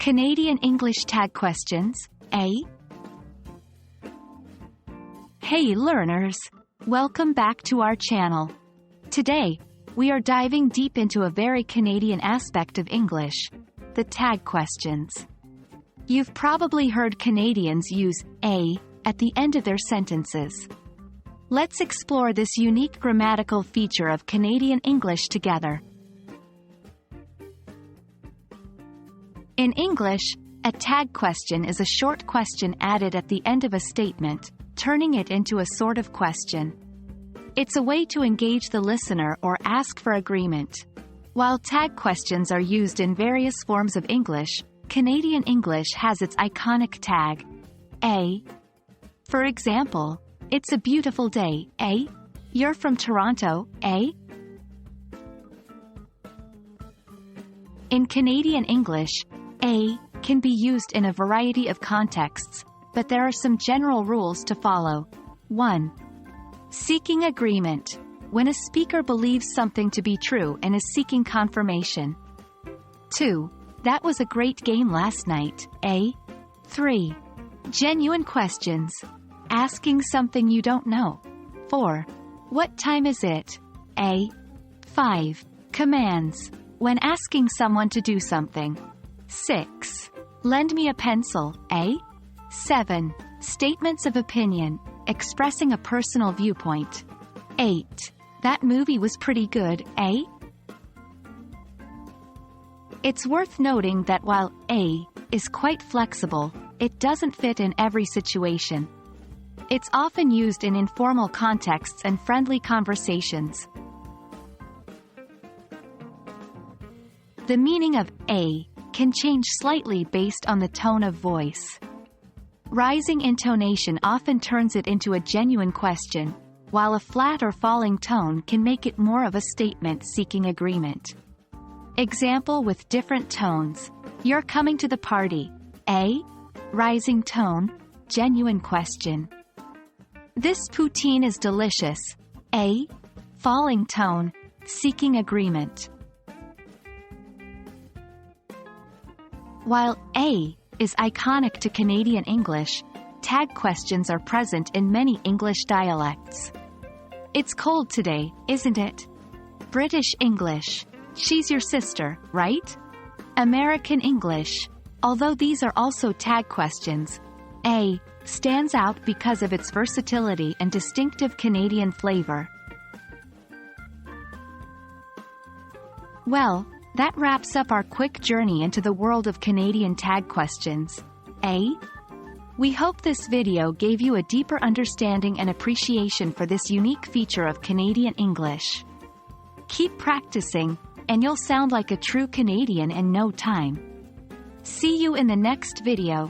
Canadian English tag questions, A. Hey learners! Welcome back to our channel. Today, we are diving deep into a very Canadian aspect of English, the tag questions. You've probably heard Canadians use A at the end of their sentences. Let's explore this unique grammatical feature of Canadian English together. In English, a tag question is a short question added at the end of a statement, turning it into a sort of question. It's a way to engage the listener or ask for agreement. While tag questions are used in various forms of English, Canadian English has its iconic tag, A. For example, it's a beautiful day, A. You're from Toronto, A. In Canadian English, A can be used in a variety of contexts, but there are some general rules to follow. 1. Seeking agreement. When a speaker believes something to be true and is seeking confirmation. 2. That was a great game last night, A. 3. Genuine questions. Asking something you don't know. 4. What time is it, A. 5. Commands. When asking someone to do something. 6. Lend me a pencil, A. 7. Statements of opinion, expressing a personal viewpoint. 8. That movie was pretty good, A. It's worth noting that while A is quite flexible, it doesn't fit in every situation. It's often used in informal contexts and friendly conversations. The meaning of A can change slightly based on the tone of voice. Rising intonation often turns it into a genuine question, while a flat or falling tone can make it more of a statement seeking agreement. Example with different tones. You're coming to the party, A. Rising tone, genuine question. This poutine is delicious, A. Falling tone, seeking agreement. While A is iconic to Canadian English, tag questions are present in many English dialects. It's cold today, isn't it? British English. She's your sister, right? American English. Although these are also tag questions, A stands out because of its versatility and distinctive Canadian flavor. Well, that wraps up our quick journey into the world of Canadian tag questions, A. We hope this video gave you a deeper understanding and appreciation for this unique feature of Canadian English. Keep practicing, and you'll sound like a true Canadian in no time. See you in the next video.